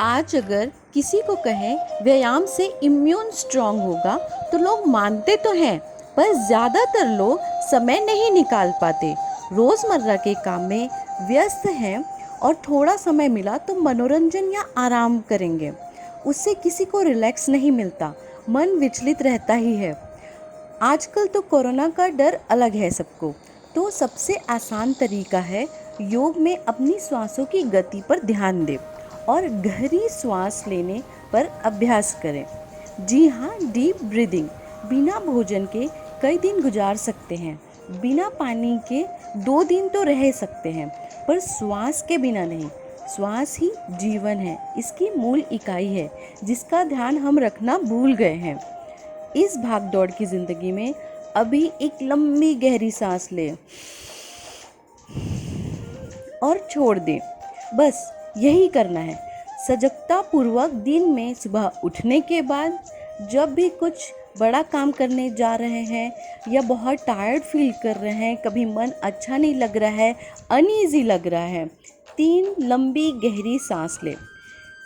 आज अगर किसी को कहें व्यायाम से इम्यून स्ट्रांग होगा तो लोग मानते तो हैं, पर ज़्यादातर लोग समय नहीं निकाल पाते। रोज़मर्रा के काम में व्यस्त हैं और थोड़ा समय मिला तो मनोरंजन या आराम करेंगे। उससे किसी को रिलैक्स नहीं मिलता, मन विचलित रहता ही है। आजकल तो कोरोना का डर अलग है सबको, तो सबसे आसान तरीका है योग में अपनी सांसों की गति पर ध्यान दें और गहरी सांस लेने पर अभ्यास करें। जी हाँ, डीप ब्रीदिंग। बिना भोजन के कई दिन गुजार सकते हैं, बिना पानी के 2 दिन तो रह सकते हैं, पर श्वास के बिना नहीं। श्वास ही जीवन है, इसकी मूल इकाई है जिसका ध्यान हम रखना भूल गए हैं। इस भागदौड़ की ज़िंदगी में अभी एक लंबी गहरी सांस लें और छोड़ दें। बस यही करना है। सजगता पूर्वक दिन में सुबह उठने के बाद, जब भी कुछ बड़ा काम करने जा रहे हैं या बहुत टायर्ड फील कर रहे हैं, कभी मन अच्छा नहीं लग रहा है, अनईजी लग रहा है, 3 लंबी गहरी सांस लें।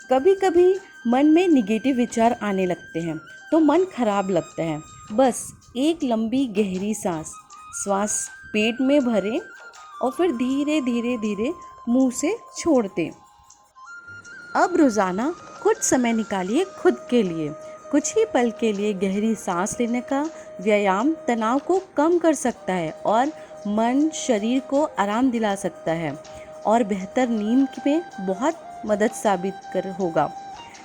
कभी कभी मन में निगेटिव विचार आने लगते हैं तो मन खराब लगता है। बस एक लंबी गहरी श्वास पेट में भरें और फिर धीरे धीरे धीरे मुंह से छोड़ दें। अब रोज़ाना कुछ समय निकालिए खुद के लिए। कुछ ही पल के लिए गहरी सांस लेने का व्यायाम तनाव को कम कर सकता है और मन शरीर को आराम दिला सकता है और बेहतर नींद में बहुत मदद साबित होगा।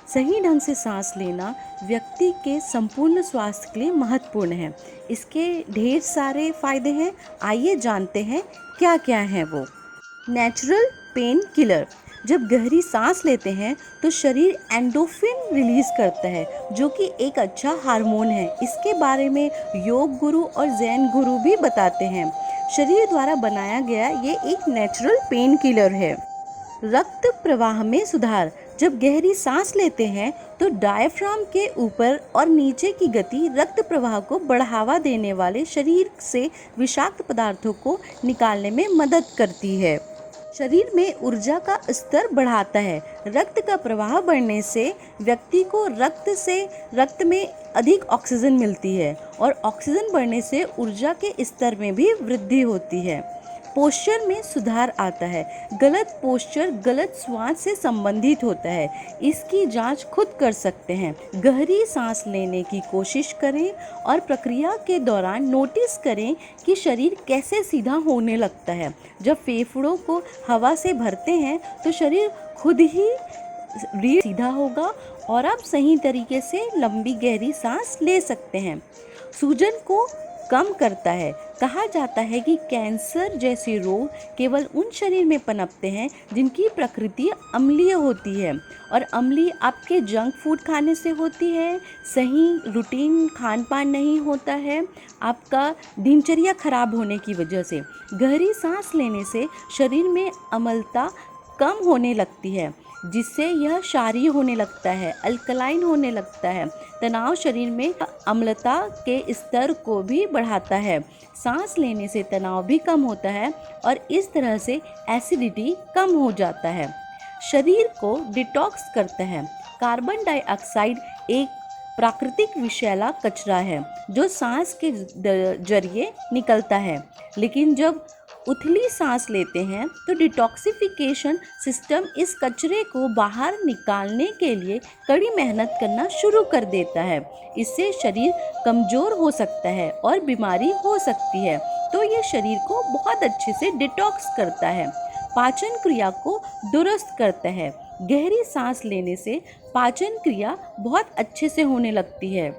सही ढंग से सांस लेना व्यक्ति के संपूर्ण स्वास्थ्य के लिए महत्वपूर्ण है। इसके ढेर सारे फायदे हैं, आइए जानते हैं क्या क्या हैं वो। Natural pain killer. जब गहरी सांस लेते हैं तो शरीर एंडोर्फिन रिलीज करता है, जो कि एक अच्छा हार्मोन है। इसके बारे में योग गुरु और जैन गुरु भी बताते हैं। शरीर द्वारा बनाया गया ये एक नेचुरल पेन किलर है। रक्त प्रवाह में सुधार। जब गहरी सांस लेते हैं तो डायफ्राम के ऊपर और नीचे की गति रक्त प्रवाह को बढ़ावा देने वाले शरीर से विषाक्त पदार्थों को निकालने में मदद करती है। शरीर में ऊर्जा का स्तर बढ़ाता है। रक्त का प्रवाह बढ़ने से व्यक्ति को रक्त में अधिक ऑक्सीजन मिलती है और ऑक्सीजन बढ़ने से ऊर्जा के स्तर में भी वृद्धि होती है। पोस्चर में सुधार आता है। गलत पोस्चर गलत श्वास से संबंधित होता है, इसकी जांच खुद कर सकते हैं। गहरी सांस लेने की कोशिश करें और प्रक्रिया के दौरान नोटिस करें कि शरीर कैसे सीधा होने लगता है। जब फेफड़ों को हवा से भरते हैं तो शरीर खुद ही सीधा होगा और आप सही तरीके से लंबी गहरी सांस ले सकते हैं। सूजन को कम करता है। कहा जाता है कि कैंसर जैसे रोग केवल उन शरीर में पनपते हैं जिनकी प्रकृति अम्लीय होती है, और अम्लीय आपके जंक फूड खाने से होती है, सही रूटीन खान पान नहीं होता है, आपका दिनचर्या खराब होने की वजह से। गहरी सांस लेने से शरीर में अम्लता कम होने लगती है, जिससे यह क्षारीय होने लगता है, अल्कलाइन होने लगता है। तनाव शरीर में अम्लता के स्तर को भी बढ़ाता है। सांस लेने से तनाव भी कम होता है और इस तरह से एसिडिटी कम हो जाता है। शरीर को डिटॉक्स करता है। कार्बन डाइऑक्साइड एक प्राकृतिक विषैला कचरा है जो सांस के जरिए निकलता है, लेकिन जब उथली सांस लेते हैं तो डिटॉक्सिफिकेशन सिस्टम इस कचरे को बाहर निकालने के लिए कड़ी मेहनत करना शुरू कर देता है। इससे शरीर कमज़ोर हो सकता है और बीमारी हो सकती है, तो ये शरीर को बहुत अच्छे से डिटॉक्स करता है। पाचन क्रिया को दुरुस्त करता है। गहरी सांस लेने से पाचन क्रिया बहुत अच्छे से होने लगती है।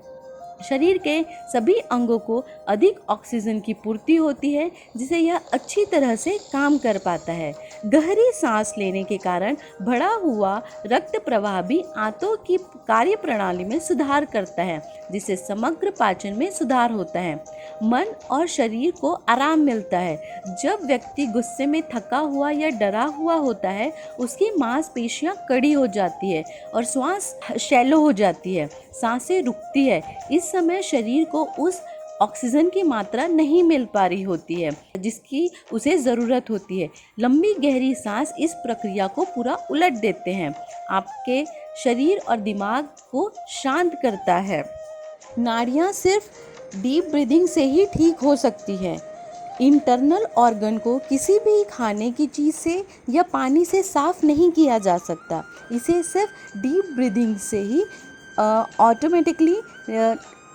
शरीर के सभी अंगों को अधिक ऑक्सीजन की पूर्ति होती है, जिससे यह अच्छी तरह से काम कर पाता है। गहरी सांस लेने के कारण बढ़ा हुआ रक्त प्रवाह भी आंतों की कार्य प्रणाली में सुधार करता है, जिससे समग्र पाचन में सुधार होता है। मन और शरीर को आराम मिलता है। जब व्यक्ति गुस्से में थका हुआ या डरा हुआ होता है, उसकी मांसपेशियां कड़ी हो जाती है और श्वास शैलो हो जाती है, सांसें रुकती है। इस समय शरीर को उस ऑक्सीजन की मात्रा नहीं मिल पा रही होती है जिसकी उसे ज़रूरत होती है। लंबी गहरी सांस इस प्रक्रिया को पूरा उलट देते हैं। आपके शरीर और दिमाग को शांत करता है। नाड़ियाँ सिर्फ डीप ब्रीदिंग से ही ठीक हो सकती है। इंटरनल ऑर्गन को किसी भी खाने की चीज़ से या पानी से साफ नहीं किया जा सकता। इसे सिर्फ डीप ब्रीदिंग से ही ऑटोमेटिकली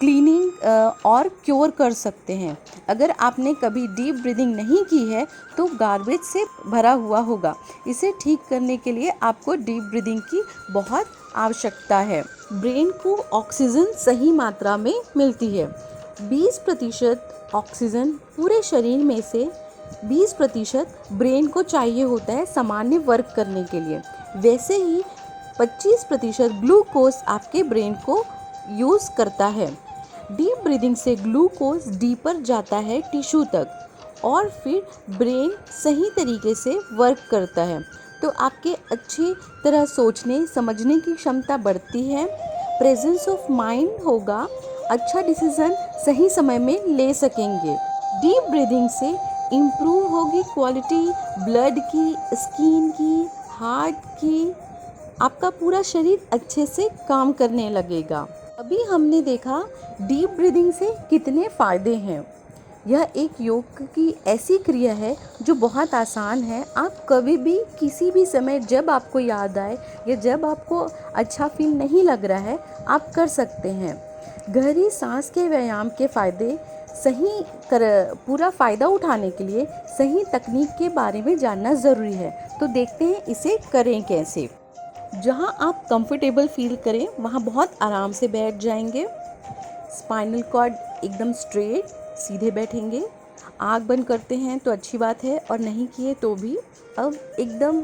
क्लीनिंग और क्योर कर सकते हैं। अगर आपने कभी डीप ब्रीदिंग नहीं की है तो गार्बेज से भरा हुआ होगा। इसे ठीक करने के लिए आपको डीप ब्रीदिंग की बहुत आवश्यकता है। ब्रेन को ऑक्सीजन सही मात्रा में मिलती है। 20% ऑक्सीजन पूरे शरीर में से 20% ब्रेन को चाहिए होता है सामान्य वर्क करने के लिए। वैसे ही 25% ग्लूकोज आपके ब्रेन को यूज़ करता है। डीप ब्रीदिंग से ग्लूकोज डीपर जाता है टिश्यू तक और फिर ब्रेन सही तरीके से वर्क करता है, तो आपके अच्छी तरह सोचने समझने की क्षमता बढ़ती है। प्रेजेंस ऑफ माइंड होगा, अच्छा डिसीजन सही समय में ले सकेंगे। डीप ब्रीदिंग से इम्प्रूव होगी क्वालिटी ब्लड की, स्किन की, हार्ट की। आपका पूरा शरीर अच्छे से काम करने लगेगा। अभी हमने देखा डीप ब्रीदिंग से कितने फ़ायदे हैं। यह एक योग की ऐसी क्रिया है जो बहुत आसान है। आप कभी भी किसी भी समय जब आपको याद आए या जब आपको अच्छा फील नहीं लग रहा है, आप कर सकते हैं। गहरी सांस के व्यायाम के फ़ायदे पूरा फ़ायदा उठाने के लिए सही तकनीक के बारे में जानना ज़रूरी है। तो देखते हैं इसे करें कैसे। जहाँ आप कंफर्टेबल फील करें वहाँ बहुत आराम से बैठ जाएंगे। स्पाइनल कॉर्ड एकदम स्ट्रेट सीधे बैठेंगे। आँख बंद करते हैं तो अच्छी बात है, और नहीं किए तो भी। अब एकदम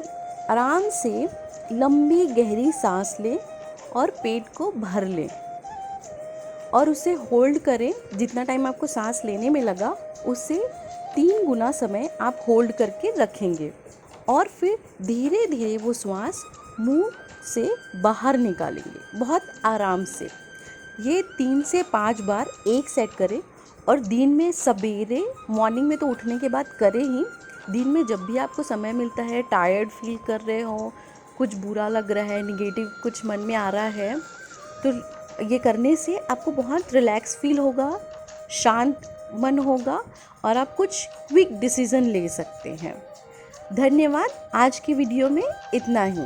आराम से लंबी गहरी सांस लें और पेट को भर लें और उसे होल्ड करें। जितना टाइम आपको सांस लेने में लगा उससे 3 गुना समय आप होल्ड करके रखेंगे और फिर धीरे धीरे वो श्वास मुंह से बाहर निकालेंगे बहुत आराम से। ये 3 से 5 बार एक सेट करें और दिन में सवेरे मॉर्निंग में तो उठने के बाद करें ही। दिन में जब भी आपको समय मिलता है, टायर्ड फील कर रहे हो, कुछ बुरा लग रहा है, निगेटिव कुछ मन में आ रहा है, तो ये करने से आपको बहुत रिलैक्स फील होगा, शांत मन होगा और आप कुछ क्विक डिसीज़न ले सकते हैं। धन्यवाद। आज की वीडियो में इतना ही।